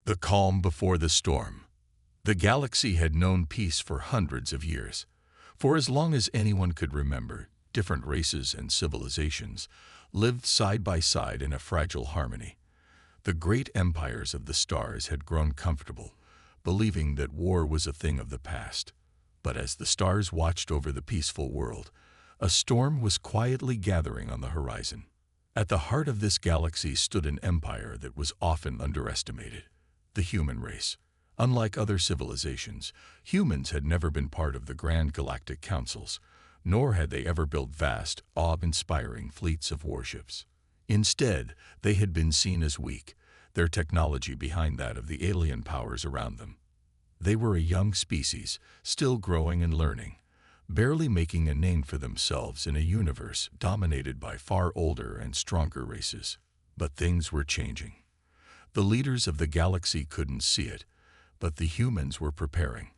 The calm before the storm. The galaxy had known peace for hundreds of years. For as long as anyone could remember, different races and civilizations lived side by side in a fragile harmony. The great empires of the stars had grown comfortable, believing that war was a thing of the past. But as the stars watched over the peaceful world, a storm was quietly gathering on the horizon. At the heart of this galaxy stood an empire that was often underestimated: the human race. Unlike other civilizations, humans had never been part of the grand galactic councils, nor had they ever built vast, awe-inspiring fleets of warships. Instead, they had been seen as weak, their technology behind that of the alien powers around them. They were a young species, still growing and learning, barely making a name for themselves in a universe dominated by far older and stronger races. But things were changing. The leaders of the galaxy couldn't see it, but the humans were preparing.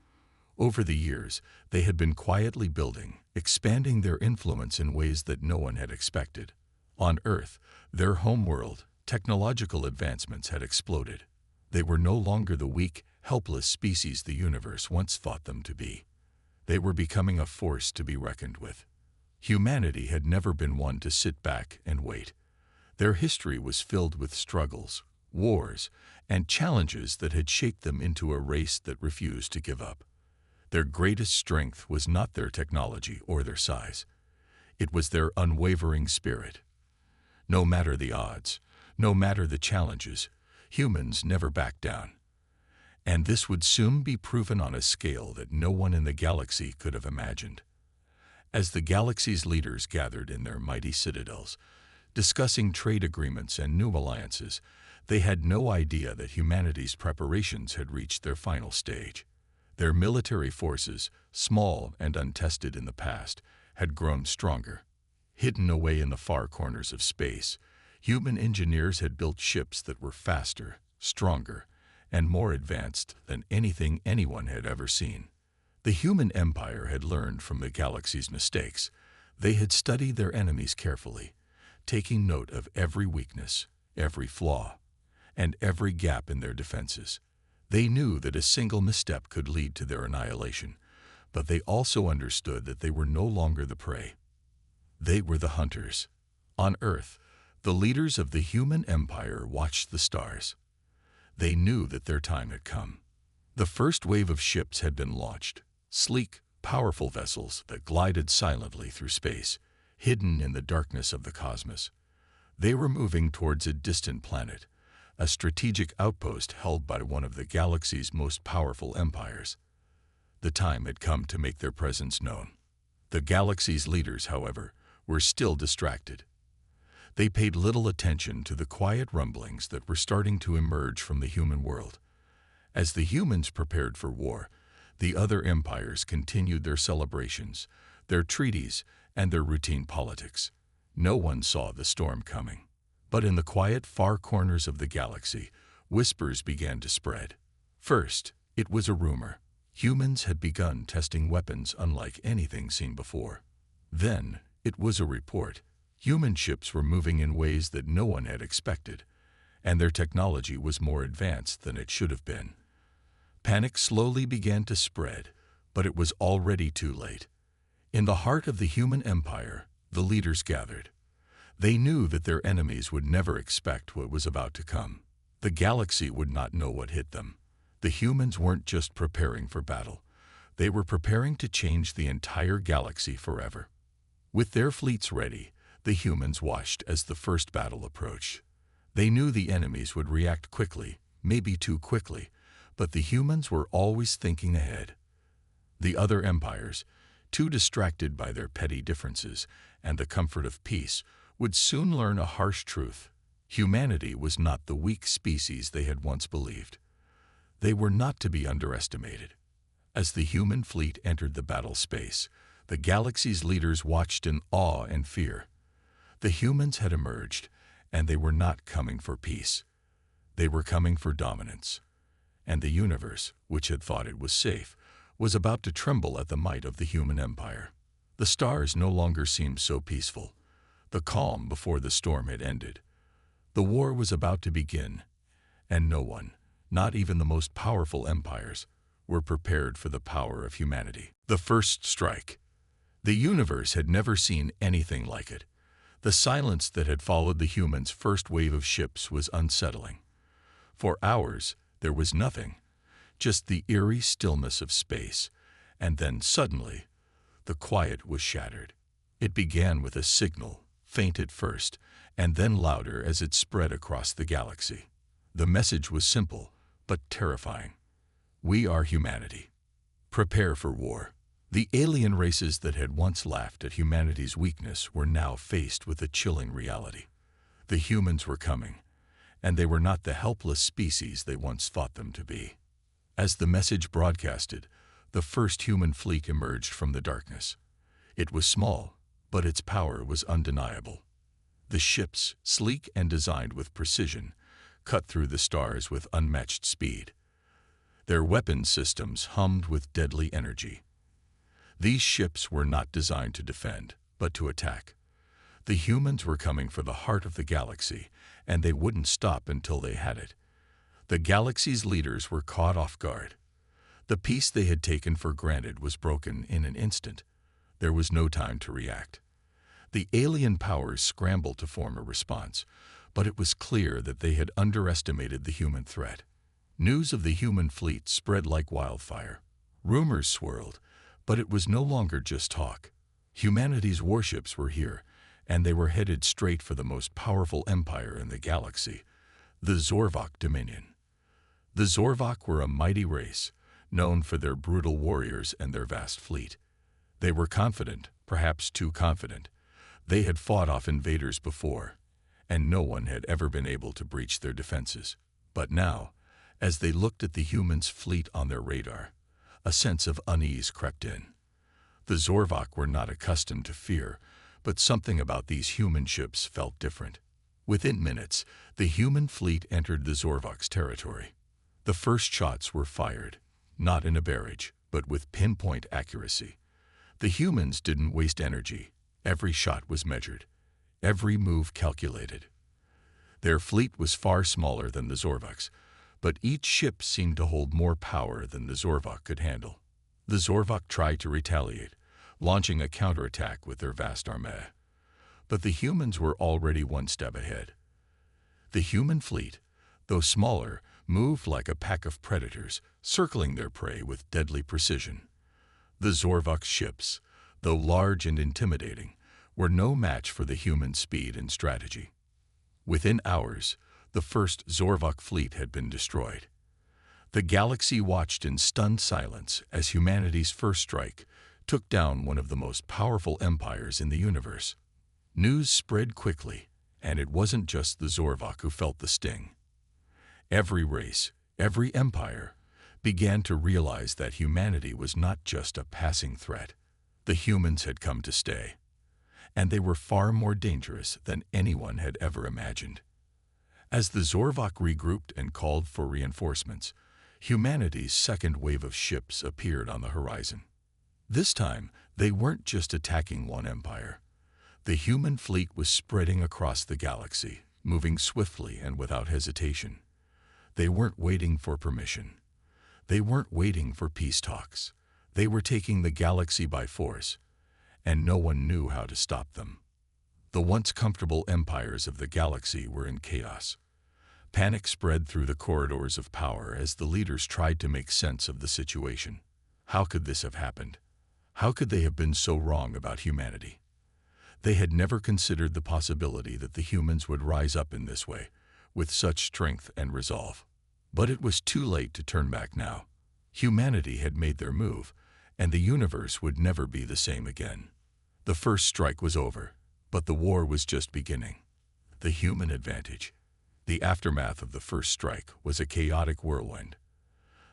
Over the years, they had been quietly building, expanding their influence in ways that no one had expected. On Earth, their homeworld, technological advancements had exploded. They were no longer the weak, helpless species the universe once thought them to be. They were becoming a force to be reckoned with. Humanity had never been one to sit back and wait. Their history was filled with struggles, wars, and challenges that had shaped them into a race that refused to give up. Their greatest strength was not their technology or their size. It was their unwavering spirit. No matter the odds, no matter the challenges, humans never backed down. And this would soon be proven on a scale that no one in the galaxy could have imagined. As the galaxy's leaders gathered in their mighty citadels, discussing trade agreements and new alliances, they had no idea that humanity's preparations had reached their final stage. Their military forces, small and untested in the past, had grown stronger. Hidden away in the far corners of space, human engineers had built ships that were faster, stronger, and more advanced than anything anyone had ever seen. The human empire had learned from the galaxy's mistakes. They had studied their enemies carefully, taking note of every weakness, every flaw, and every gap in their defenses. They knew that a single misstep could lead to their annihilation, but they also understood that they were no longer the prey. They were the hunters. On Earth, the leaders of the human empire watched the stars. They knew that their time had come. The first wave of ships had been launched, sleek, powerful vessels that glided silently through space, hidden in the darkness of the cosmos. They were moving towards a distant planet, a strategic outpost held by one of the galaxy's most powerful empires. The time had come to make their presence known. The galaxy's leaders, however, were still distracted. They paid little attention to the quiet rumblings that were starting to emerge from the human world. As the humans prepared for war, the other empires continued their celebrations, their treaties, and their routine politics. No one saw the storm coming. But in the quiet far corners of the galaxy, whispers began to spread. First, it was a rumor. Humans had begun testing weapons unlike anything seen before. Then, it was a report. Human ships were moving in ways that no one had expected, and their technology was more advanced than it should have been. Panic slowly began to spread, but it was already too late. In the heart of the human empire, the leaders gathered. They knew that their enemies would never expect what was about to come. The galaxy would not know what hit them. The humans weren't just preparing for battle. They were preparing to change the entire galaxy forever. With their fleets ready, the humans watched as the first battle approached. They knew the enemies would react quickly, maybe too quickly, but the humans were always thinking ahead. The other empires, too distracted by their petty differences and the comfort of peace, would soon learn a harsh truth. Humanity was not the weak species they had once believed. They were not to be underestimated. As the human fleet entered the battle space, the galaxy's leaders watched in awe and fear. The humans had emerged, and they were not coming for peace. They were coming for dominance. And the universe, which had thought it was safe, was about to tremble at the might of the human empire. The stars no longer seemed so peaceful. The calm before the storm had ended. The war was about to begin, and no one, Not even the most powerful empires were prepared for the power of humanity. The first strike. The universe had never seen anything like it. The silence that had followed the humans' first wave of ships was unsettling. For hours, there was nothing, just the eerie stillness of space, and then suddenly, the quiet was shattered. It began with a signal, faint at first, and then louder as it spread across the galaxy. The message was simple, but terrifying. We are humanity. Prepare for war. The alien races that had once laughed at humanity's weakness were now faced with a chilling reality. The humans were coming, and they were not the helpless species they once thought them to be. As the message broadcasted, the first human fleet emerged from the darkness. It was small, but its power was undeniable. The ships, sleek and designed with precision, cut through the stars with unmatched speed. Their weapon systems hummed with deadly energy. These ships were not designed to defend, but to attack. The humans were coming for the heart of the galaxy, and they wouldn't stop until they had it. The galaxy's leaders were caught off guard. The peace they had taken for granted was broken in an instant. There was no time to react. The alien powers scrambled to form a response, but it was clear that they had underestimated the human threat. News of the human fleet spread like wildfire. Rumors swirled, but it was no longer just talk. Humanity's warships were here, and they were headed straight for the most powerful empire in the galaxy, the Zorvok Dominion. The Zorvok were a mighty race, known for their brutal warriors and their vast fleet. They were confident, perhaps too confident. They had fought off invaders before, and no one had ever been able to breach their defenses. But now, as they looked at the humans' fleet on their radar, a sense of unease crept in. The Zorvok were not accustomed to fear, but something about these human ships felt different. Within minutes, the human fleet entered the Zorvok's territory. The first shots were fired, not in a barrage, but with pinpoint accuracy. The humans didn't waste energy. Every shot was measured, every move calculated. Their fleet was far smaller than the Zorvok's, but each ship seemed to hold more power than the Zorvok could handle. The Zorvok tried to retaliate, launching a counterattack with their vast armée. But the humans were already one step ahead. The human fleet, though smaller, moved like a pack of predators, circling their prey with deadly precision. The Zorvok's ships, though large and intimidating, were no match for the human speed and strategy. Within hours, the first Zorvok fleet had been destroyed. The galaxy watched in stunned silence as humanity's first strike took down one of the most powerful empires in the universe. News spread quickly, and it wasn't just the Zorvok who felt the sting. Every race, every empire, began to realize that humanity was not just a passing threat. The humans had come to stay, and they were far more dangerous than anyone had ever imagined. As the Zorvok regrouped and called for reinforcements, humanity's second wave of ships appeared on the horizon. This time, they weren't just attacking one empire. The human fleet was spreading across the galaxy, moving swiftly and without hesitation. They weren't waiting for permission. They weren't waiting for peace talks. They were taking the galaxy by force, and no one knew how to stop them. The once comfortable empires of the galaxy were in chaos. Panic spread through the corridors of power as the leaders tried to make sense of the situation. How could this have happened? How could they have been so wrong about humanity? They had never considered the possibility that the humans would rise up in this way, with such strength and resolve. But it was too late to turn back now. Humanity had made their move, and the universe would never be the same again. The first strike was over, but the war was just beginning. The human advantage. The aftermath of the first strike was a chaotic whirlwind.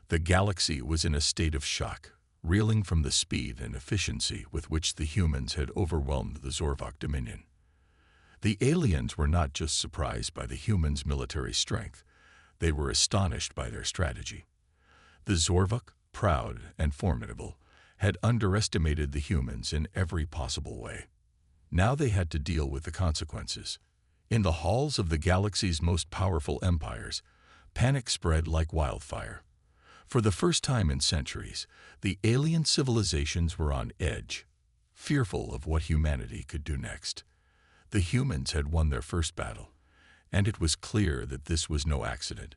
The galaxy was in a state of shock, reeling from the speed and efficiency with which the humans had overwhelmed the Zorvok Dominion. The aliens were not just surprised by the humans' military strength, they were astonished by their strategy. The Zorvok, proud and formidable, had underestimated the humans in every possible way. Now they had to deal with the consequences. In the halls of the galaxy's most powerful empires, Panic spread like wildfire. For the first time in centuries, the alien civilizations were on edge, fearful of what humanity could do next. The humans had won their first battle, and it was clear that this was no accident.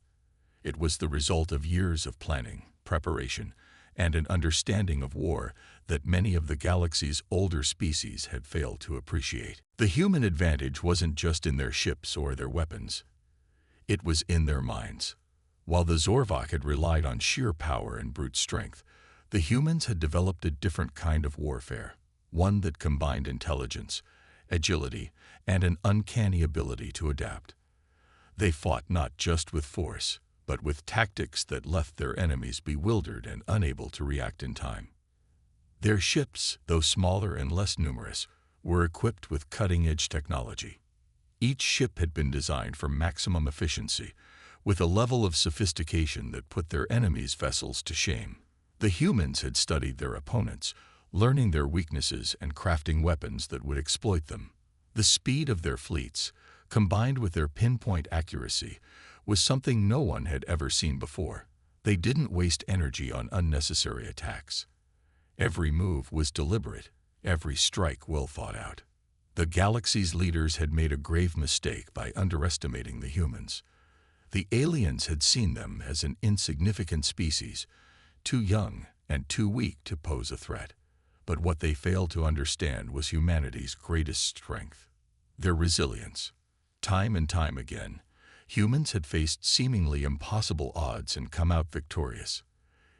It was the result of years of planning, preparation, and an understanding of war that many of the galaxy's older species had failed to appreciate. The human advantage wasn't just in their ships or their weapons. It was in their minds. While the Zorvok had relied on sheer power and brute strength, the humans had developed a different kind of warfare, one that combined intelligence, agility, and an uncanny ability to adapt. They fought not just with force, but with tactics that left their enemies bewildered and unable to react in time. Their ships, though smaller and less numerous, were equipped with cutting-edge technology. Each ship had been designed for maximum efficiency, with a level of sophistication that put their enemies' vessels to shame. The humans had studied their opponents, learning their weaknesses and crafting weapons that would exploit them. The speed of their fleets, combined with their pinpoint accuracy, was something no one had ever seen before. They didn't waste energy on unnecessary attacks. Every move was deliberate, every strike well thought out. The galaxy's leaders had made a grave mistake by underestimating the humans. The aliens had seen them as an insignificant species, too young and too weak to pose a threat. But what they failed to understand was humanity's greatest strength: their resilience. Time and time again, humans had faced seemingly impossible odds and come out victorious.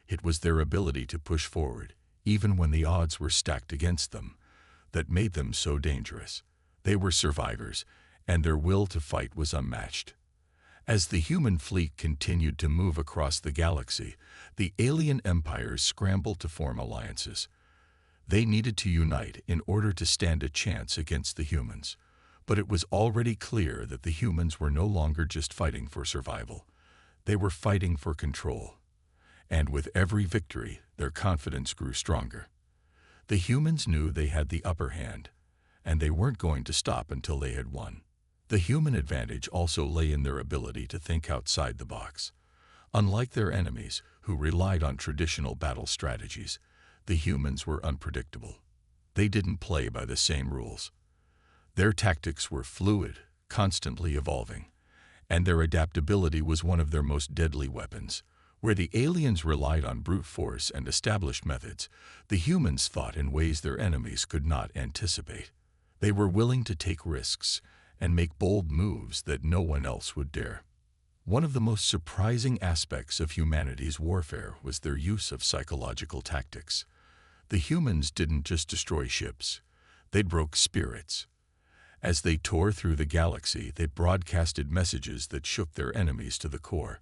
It was their ability to push forward, even when the odds were stacked against them, that made them so dangerous. They were survivors, and their will to fight was unmatched. As the human fleet continued to move across the galaxy, the alien empires scrambled to form alliances. They needed to unite in order to stand a chance against the humans. But it was already clear that the humans were no longer just fighting for survival. They were fighting for control. And with every victory, their confidence grew stronger. The humans knew they had the upper hand, and they weren't going to stop until they had won. The human advantage also lay in their ability to think outside the box. Unlike their enemies, who relied on traditional battle strategies, the humans were unpredictable. They didn't play by the same rules. Their tactics were fluid, constantly evolving, and their adaptability was one of their most deadly weapons. Where the aliens relied on brute force and established methods, the humans thought in ways their enemies could not anticipate. They were willing to take risks and make bold moves that no one else would dare. One of the most surprising aspects of humanity's warfare was their use of psychological tactics. The humans didn't just destroy ships, they broke spirits. As they tore through the galaxy, they broadcasted messages that shook their enemies to the core.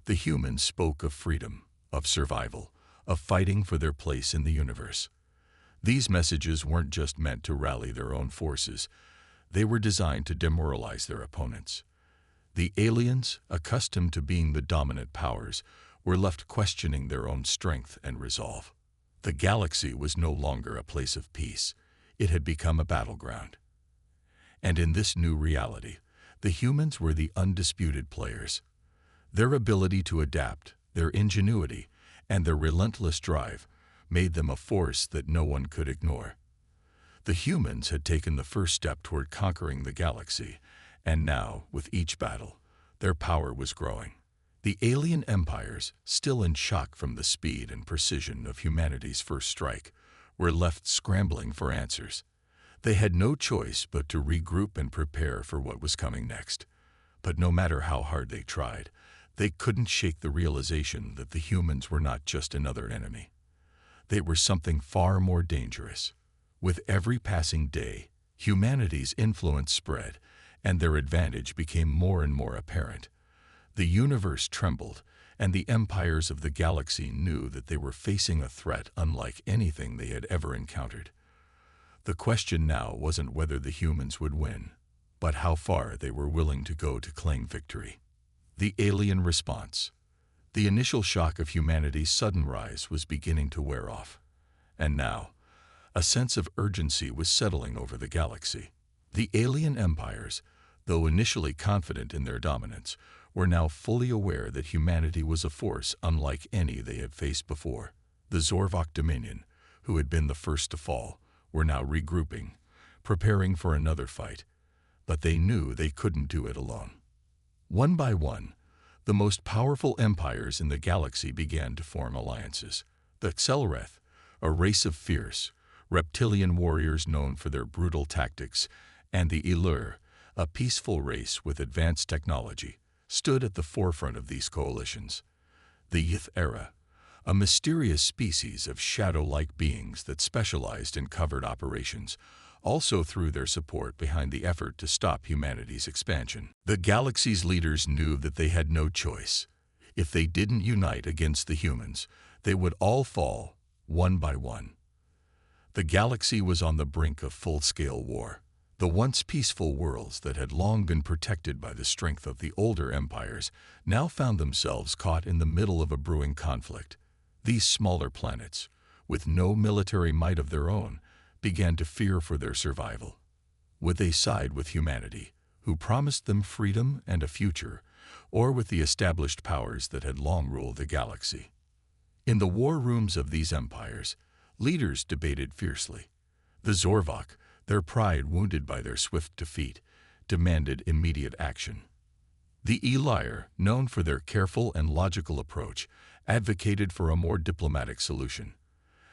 The humans spoke of freedom, of survival, of fighting for their place in the universe. These messages weren't just meant to rally their own forces, they were designed to demoralize their opponents. The aliens, accustomed to being the dominant powers, were left questioning their own strength and resolve. The galaxy was no longer a place of peace, it had become a battleground. And in this new reality, the humans were the undisputed players. Their ability to adapt, their ingenuity, and their relentless drive made them a force that no one could ignore. The humans had taken the first step toward conquering the galaxy, and now, with each battle, their power was growing. The alien empires, still in shock from the speed and precision of humanity's first strike, were left scrambling for answers. They had no choice but to regroup and prepare for what was coming next. But no matter how hard they tried, they couldn't shake the realization that the humans were not just another enemy. They were something far more dangerous. With every passing day, humanity's influence spread, and their advantage became more and more apparent. The universe trembled, and the empires of the galaxy knew that they were facing a threat unlike anything they had ever encountered. The question now wasn't whether the humans would win, but how far they were willing to go to claim victory. The alien response. The initial shock of humanity's sudden rise was beginning to wear off. And now, a sense of urgency was settling over the galaxy. The alien empires, though initially confident in their dominance, were now fully aware that humanity was a force unlike any they had faced before. The Zorvok Dominion, who had been the first to fall, were now regrouping, preparing for another fight, but they knew they couldn't do it alone. One by one, the most powerful empires in the galaxy began to form alliances. The Xelreth, a race of fierce, reptilian warriors known for their brutal tactics, and the Ilur, a peaceful race with advanced technology, stood at the forefront of these coalitions. The Yth Era, a mysterious species of shadow-like beings that specialized in covert operations, also threw their support behind the effort to stop humanity's expansion. The galaxy's leaders knew that they had no choice. If they didn't unite against the humans, they would all fall, one by one. The galaxy was on the brink of full-scale war. The once peaceful worlds that had long been protected by the strength of the older empires now found themselves caught in the middle of a brewing conflict. These smaller planets, with no military might of their own, began to fear for their survival. Would they side with humanity, who promised them freedom and a future, or with the established powers that had long ruled the galaxy? In the war rooms of these empires, leaders debated fiercely. The Zorvok, their pride wounded by their swift defeat, demanded immediate action. The Elir, known for their careful and logical approach, advocated for a more diplomatic solution.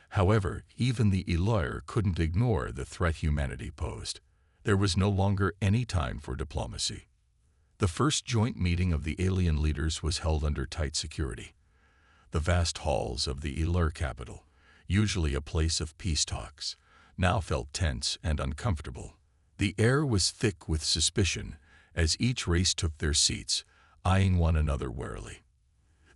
However, even the Elir couldn't ignore the threat humanity posed. There was no longer any time for diplomacy. The first joint meeting of the alien leaders was held under tight security. The vast halls of the Elir capital, usually a place of peace talks, now felt tense and uncomfortable. The air was thick with suspicion as each race took their seats, eyeing one another warily.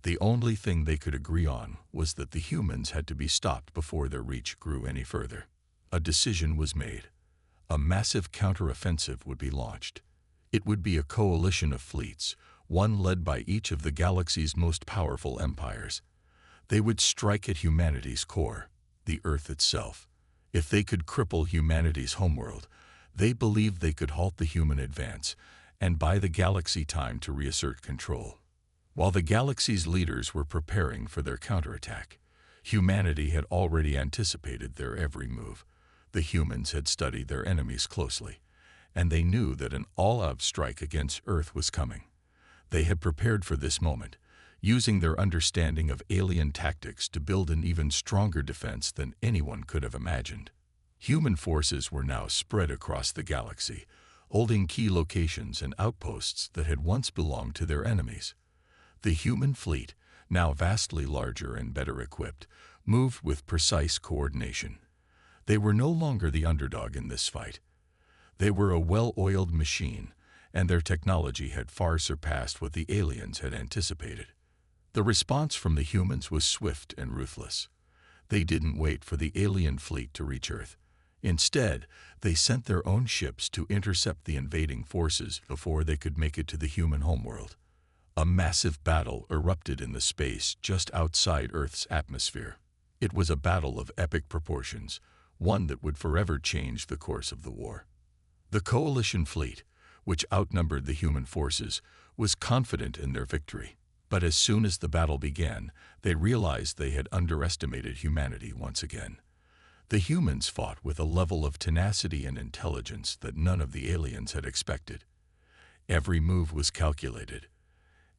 The only thing they could agree on was that the humans had to be stopped before their reach grew any further. A decision was made. A massive counteroffensive would be launched. It would be a coalition of fleets, one led by each of the galaxy's most powerful empires. They would strike at humanity's core, the Earth itself. If they could cripple humanity's homeworld, they believed they could halt the human advance and buy the galaxy time to reassert control. While the galaxy's leaders were preparing for their counterattack, humanity had already anticipated their every move. The humans had studied their enemies closely, and they knew that an all-out strike against Earth was coming. They had prepared for this moment, using their understanding of alien tactics to build an even stronger defense than anyone could have imagined. Human forces were now spread across the galaxy, holding key locations and outposts that had once belonged to their enemies. The human fleet, now vastly larger and better equipped, moved with precise coordination. They were no longer the underdog in this fight. They were a well-oiled machine, and their technology had far surpassed what the aliens had anticipated. The response from the humans was swift and ruthless. They didn't wait for the alien fleet to reach Earth. Instead, they sent their own ships to intercept the invading forces before they could make it to the human homeworld. A massive battle erupted in the space just outside Earth's atmosphere. It was a battle of epic proportions, one that would forever change the course of the war. The coalition fleet, which outnumbered the human forces, was confident in their victory. But as soon as the battle began, they realized they had underestimated humanity once again. The humans fought with a level of tenacity and intelligence that none of the aliens had expected. Every move was calculated,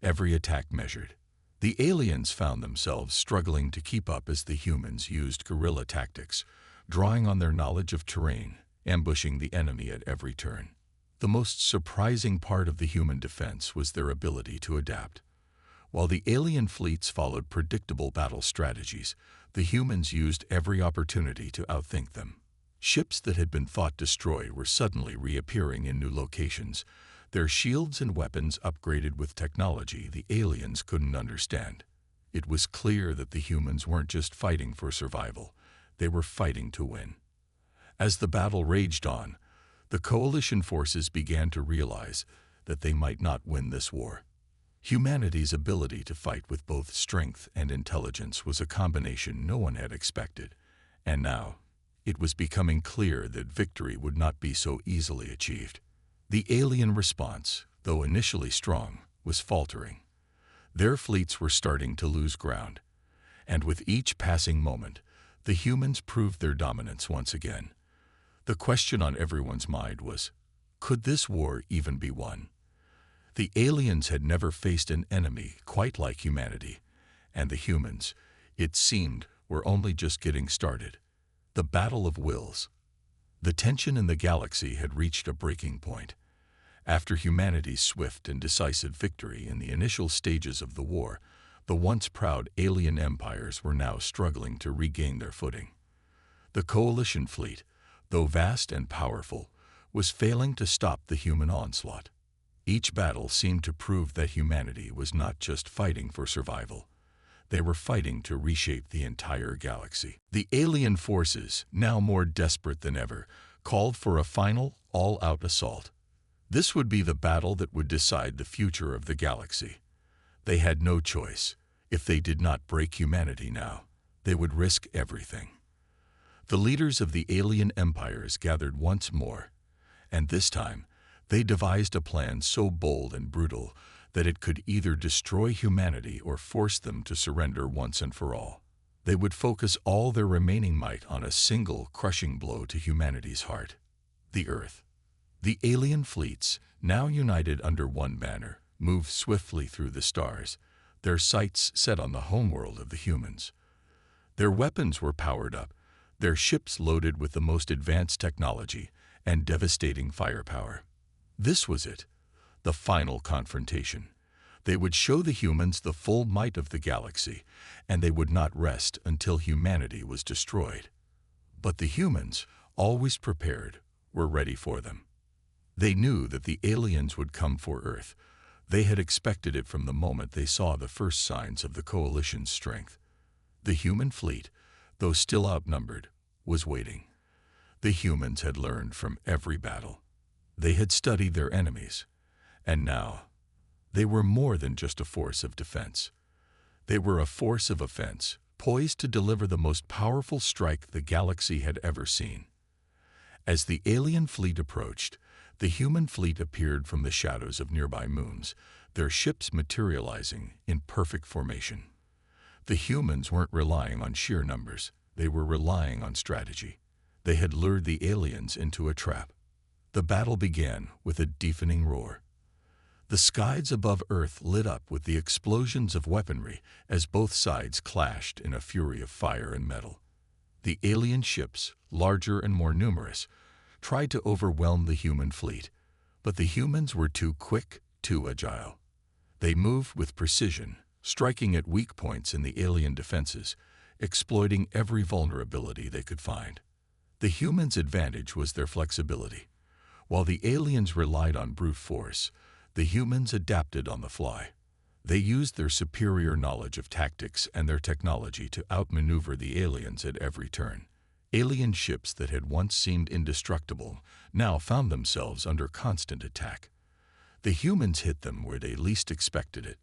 every attack measured. The aliens found themselves struggling to keep up as the humans used guerrilla tactics, drawing on their knowledge of terrain, ambushing the enemy at every turn. The most surprising part of the human defense was their ability to adapt. While the alien fleets followed predictable battle strategies, the humans used every opportunity to outthink them. Ships that had been thought destroyed were suddenly reappearing in new locations, their shields and weapons upgraded with technology the aliens couldn't understand. It was clear that the humans weren't just fighting for survival, they were fighting to win. As the battle raged on, the coalition forces began to realize that they might not win this war. Humanity's ability to fight with both strength and intelligence was a combination no one had expected, and now it was becoming clear that victory would not be so easily achieved. The alien response, though initially strong, was faltering. Their fleets were starting to lose ground, and with each passing moment, the humans proved their dominance once again. The question on everyone's mind was, could this war even be won? The aliens had never faced an enemy quite like humanity, and the humans, it seemed, were only just getting started. The battle of wills. The tension in the galaxy had reached a breaking point. After humanity's swift and decisive victory in the initial stages of the war, the once proud alien empires were now struggling to regain their footing. The coalition fleet, though vast and powerful, was failing to stop the human onslaught. Each battle seemed to prove that humanity was not just fighting for survival. They were fighting to reshape the entire galaxy. The alien forces, now more desperate than ever, called for a final, all-out assault. This would be the battle that would decide the future of the galaxy. They had no choice. If they did not break humanity now, they would risk everything. The leaders of the alien empires gathered once more, and this time, they devised a plan so bold and brutal that it could either destroy humanity or force them to surrender once and for all. They would focus all their remaining might on a single crushing blow to humanity's heart: the Earth. The alien fleets, now united under one banner, moved swiftly through the stars, their sights set on the homeworld of the humans. Their weapons were powered up, their ships loaded with the most advanced technology and devastating firepower. This was it, the final confrontation. They would show the humans the full might of the galaxy, and they would not rest until humanity was destroyed. But the humans, always prepared, were ready for them. They knew that the aliens would come for Earth. They had expected it from the moment they saw the first signs of the coalition's strength. The human fleet, though still outnumbered, was waiting. The humans had learned from every battle. They had studied their enemies, and now they were more than just a force of defense. They were a force of offense, poised to deliver the most powerful strike the galaxy had ever seen. As the alien fleet approached, the human fleet appeared from the shadows of nearby moons, their ships materializing in perfect formation. The humans weren't relying on sheer numbers, they were relying on strategy. They had lured the aliens into a trap. The battle began with a deafening roar. The skies above Earth lit up with the explosions of weaponry as both sides clashed in a fury of fire and metal. The alien ships, larger and more numerous, tried to overwhelm the human fleet, but the humans were too quick, too agile. They moved with precision, striking at weak points in the alien defenses, exploiting every vulnerability they could find. The humans' advantage was their flexibility. While the aliens relied on brute force, the humans adapted on the fly. They used their superior knowledge of tactics and their technology to outmaneuver the aliens at every turn. Alien ships that had once seemed indestructible now found themselves under constant attack. The humans hit them where they least expected it,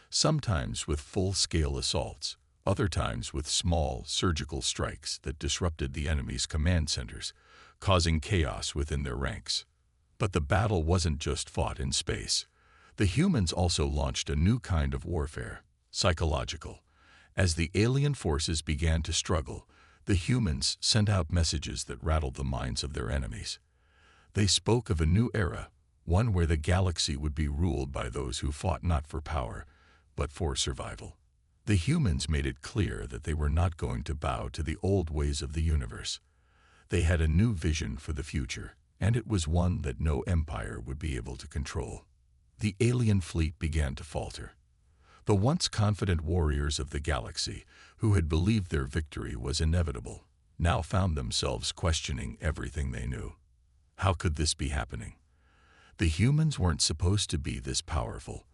sometimes with full-scale assaults, other times with small, surgical strikes that disrupted the enemy's command centers, causing chaos within their ranks. But the battle wasn't just fought in space. The humans also launched a new kind of warfare, psychological. As the alien forces began to struggle, the humans sent out messages that rattled the minds of their enemies. They spoke of a new era, one where the galaxy would be ruled by those who fought not for power, but for survival. The humans made it clear that they were not going to bow to the old ways of the universe. They had a new vision for the future, and it was one that no empire would be able to control. The alien fleet began to falter. The once confident warriors of the galaxy, who had believed their victory was inevitable, now found themselves questioning everything they knew. How could this be happening? The humans weren't supposed to be this powerful.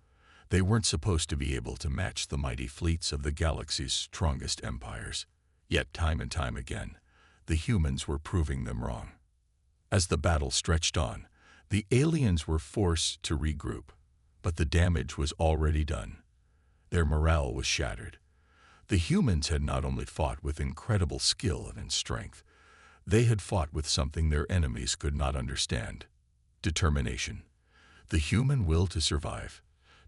They weren't supposed to be able to match the mighty fleets of the galaxy's strongest empires. Yet time and time again, the humans were proving them wrong. As the battle stretched on, the aliens were forced to regroup, but the damage was already done. Their morale was shattered. The humans had not only fought with incredible skill and strength, they had fought with something their enemies could not understand: determination. The human will to survive,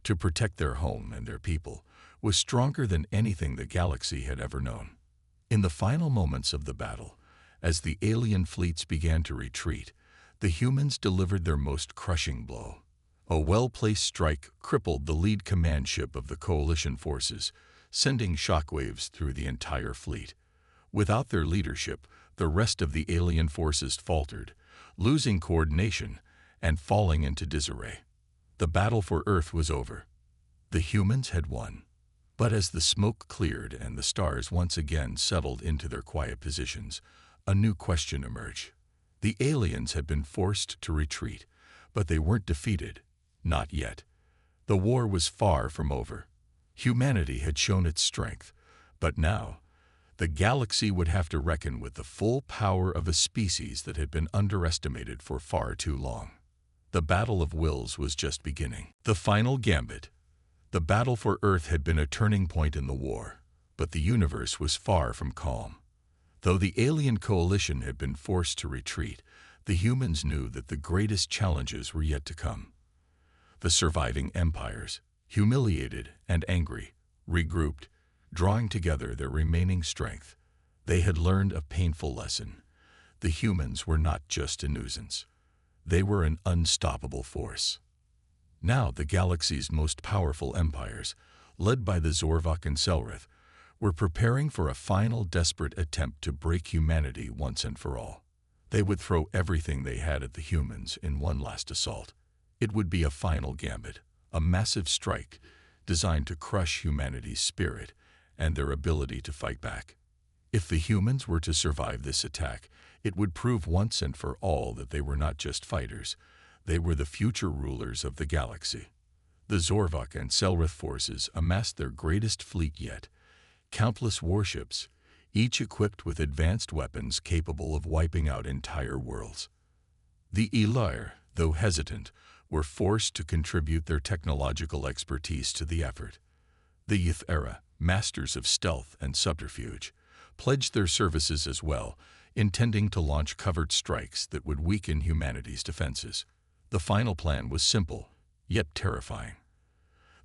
to protect their home and their people was stronger than anything the galaxy had ever known. In the final moments of the battle, as the alien fleets began to retreat, the humans delivered their most crushing blow. A well-placed strike crippled the lead command ship of the coalition forces, sending shockwaves through the entire fleet. Without their leadership, the rest of the alien forces faltered, losing coordination and falling into disarray. The battle for Earth was over. The humans had won. But as the smoke cleared and the stars once again settled into their quiet positions, a new question emerged. The aliens had been forced to retreat, but they weren't defeated. Not yet. The war was far from over. Humanity had shown its strength, but now, the galaxy would have to reckon with the full power of a species that had been underestimated for far too long. The battle of wills was just beginning. The final gambit. The battle for Earth had been a turning point in the war, but the universe was far from calm. Though the alien coalition had been forced to retreat, the humans knew that the greatest challenges were yet to come. The surviving empires, humiliated and angry, regrouped, drawing together their remaining strength. They had learned a painful lesson. The humans were not just a nuisance. They were an unstoppable force. Now the galaxy's most powerful empires, led by the Zorvok and Selrith, were preparing for a final desperate attempt to break humanity once and for all. They would throw everything they had at the humans in one last assault. It would be a final gambit, a massive strike designed to crush humanity's spirit and their ability to fight back. If the humans were to survive this attack, it would prove once and for all that they were not just fighters, they were the future rulers of the galaxy. The Zorvok and Selrith forces amassed their greatest fleet yet, countless warships, each equipped with advanced weapons capable of wiping out entire worlds. The Elir, though hesitant, were forced to contribute their technological expertise to the effort. The Ythera, masters of stealth and subterfuge, pledged their services as well, intending to launch covert strikes that would weaken humanity's defenses. The final plan was simple, yet terrifying.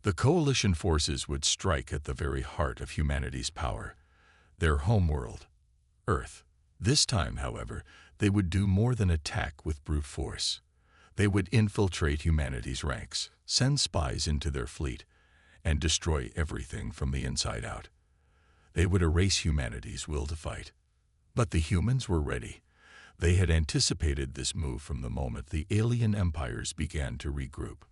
The coalition forces would strike at the very heart of humanity's power, their homeworld, Earth. This time, however, they would do more than attack with brute force. They would infiltrate humanity's ranks, send spies into their fleet, and destroy everything from the inside out. They would erase humanity's will to fight. But the humans were ready. They had anticipated this move from the moment the alien empires began to regroup.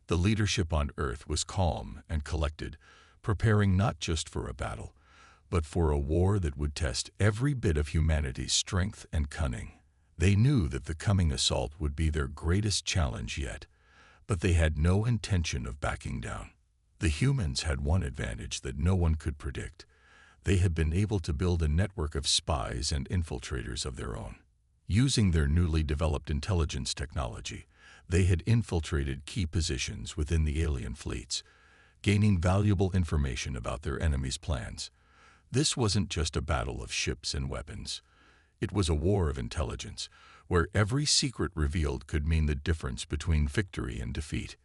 The leadership on Earth was calm and collected, preparing not just for a battle, but for a war that would test every bit of humanity's strength and cunning. They knew that the coming assault would be their greatest challenge yet, but they had no intention of backing down. The humans had one advantage that no one could predict. They had been able to build a network of spies and infiltrators of their own. Using their newly developed intelligence technology, they had infiltrated key positions within the alien fleets, gaining valuable information about their enemies' plans. This wasn't just a battle of ships and weapons. It was a war of intelligence, where every secret revealed could mean the difference between victory and defeat.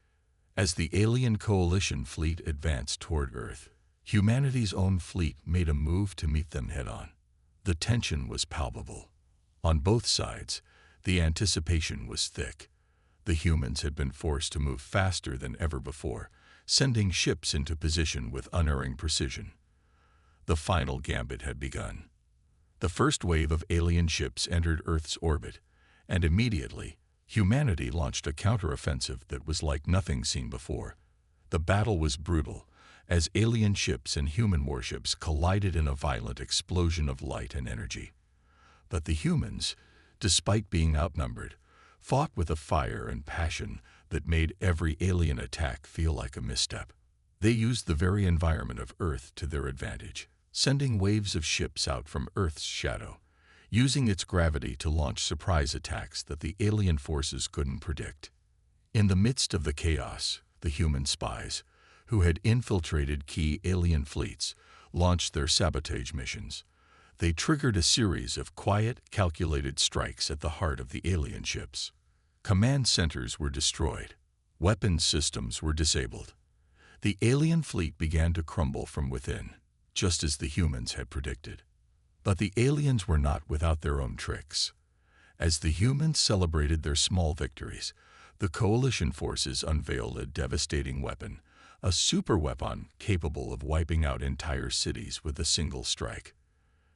As the alien coalition fleet advanced toward Earth, humanity's own fleet made a move to meet them head-on. The tension was palpable. On both sides, the anticipation was thick. The humans had been forced to move faster than ever before, sending ships into position with unerring precision. The final gambit had begun. The first wave of alien ships entered Earth's orbit, and immediately, humanity launched a counteroffensive that was like nothing seen before. The battle was brutal, as alien ships and human warships collided in a violent explosion of light and energy. But the humans, despite being outnumbered, fought with a fire and passion that made every alien attack feel like a misstep. They used the very environment of Earth to their advantage, sending waves of ships out from Earth's shadow, using its gravity to launch surprise attacks that the alien forces couldn't predict. In the midst of the chaos, the human spies, who had infiltrated key alien fleets, launched their sabotage missions. They triggered a series of quiet, calculated strikes at the heart of the alien ships. Command centers were destroyed. Weapons systems were disabled. The alien fleet began to crumble from within, just as the humans had predicted. But the aliens were not without their own tricks. As the humans celebrated their small victories, the coalition forces unveiled a devastating weapon, a superweapon capable of wiping out entire cities with a single strike.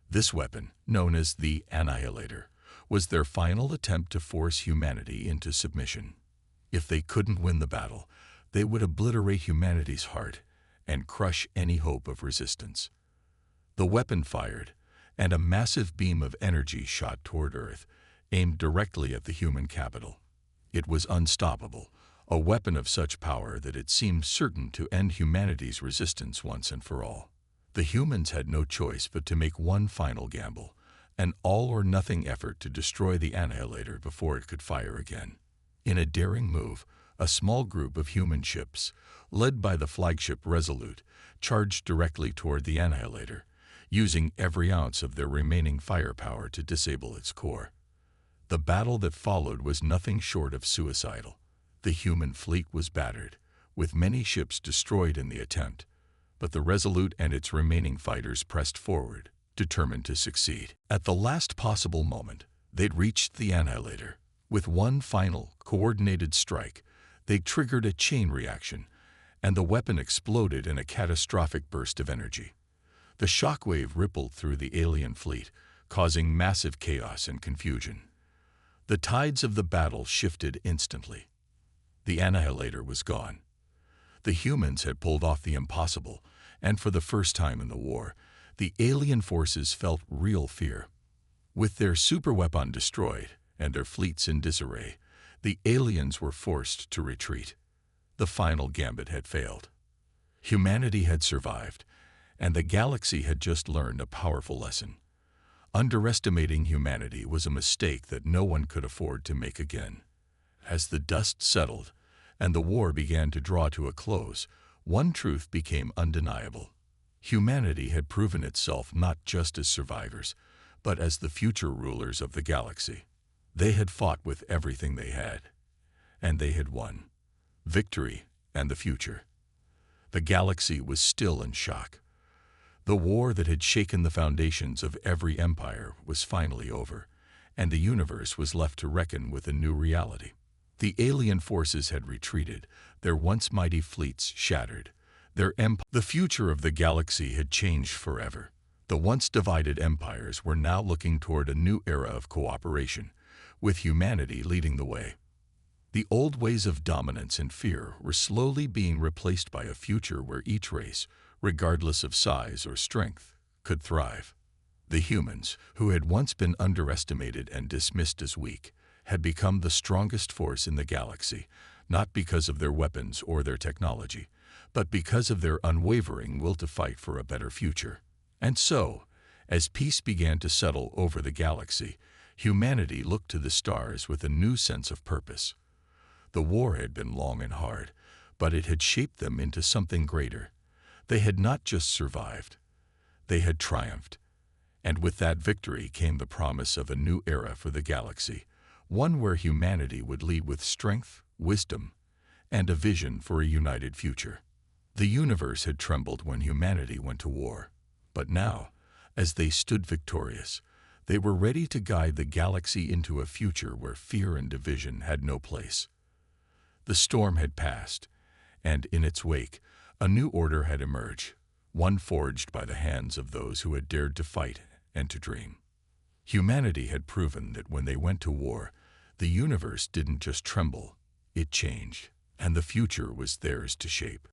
This weapon, known as the Annihilator, was their final attempt to force humanity into submission. If they couldn't win the battle, they would obliterate humanity's heart and crush any hope of resistance. The weapon fired, and a massive beam of energy shot toward Earth, aimed directly at the human capital. It was unstoppable, a weapon of such power that it seemed certain to end humanity's resistance once and for all. The humans had no choice but to make one final gamble, an all-or-nothing effort to destroy the Annihilator before it could fire again. In a daring move, a small group of human ships, led by the flagship Resolute, charged directly toward the Annihilator, using every ounce of their remaining firepower to disable its core. The battle that followed was nothing short of suicidal. The human fleet was battered, with many ships destroyed in the attempt, but the Resolute and its remaining fighters pressed forward, determined to succeed. At the last possible moment, they'd reached the Annihilator. With one final, coordinated strike, they triggered a chain reaction, and the weapon exploded in a catastrophic burst of energy. The shockwave rippled through the alien fleet, causing massive chaos and confusion. The tides of the battle shifted instantly. The Annihilator was gone. The humans had pulled off the impossible, and for the first time in the war, the alien forces felt real fear. With their superweapon destroyed and their fleets in disarray, the aliens were forced to retreat. The final gambit had failed. Humanity had survived, and the galaxy had just learned a powerful lesson. Underestimating humanity was a mistake that no one could afford to make again. As the dust settled and the war began to draw to a close, one truth became undeniable. Humanity had proven itself not just as survivors, but as the future rulers of the galaxy. They had fought with everything they had, and they had won. Victory and the future. The galaxy was still in shock. The war that had shaken the foundations of every empire was finally over, and the universe was left to reckon with a new reality. The alien forces had retreated, their once mighty fleets shattered. The future of the galaxy had changed forever. The once divided empires were now looking toward a new era of cooperation, with humanity leading the way. The old ways of dominance and fear were slowly being replaced by a future where each race, regardless of size or strength, could thrive. The humans, who had once been underestimated and dismissed as weak, had become the strongest force in the galaxy, not because of their weapons or their technology, but because of their unwavering will to fight for a better future. And so, as peace began to settle over the galaxy, humanity looked to the stars with a new sense of purpose. The war had been long and hard, but it had shaped them into something greater. They had not just survived, they had triumphed. And with that victory came the promise of a new era for the galaxy, one where humanity would lead with strength, wisdom, and a vision for a united future. The universe had trembled when humanity went to war, but now, as they stood victorious, they were ready to guide the galaxy into a future where fear and division had no place. The storm had passed, and in its wake, a new order had emerged, one forged by the hands of those who had dared to fight and to dream. Humanity had proven that when they went to war, the universe didn't just tremble, it changed, and the future was theirs to shape.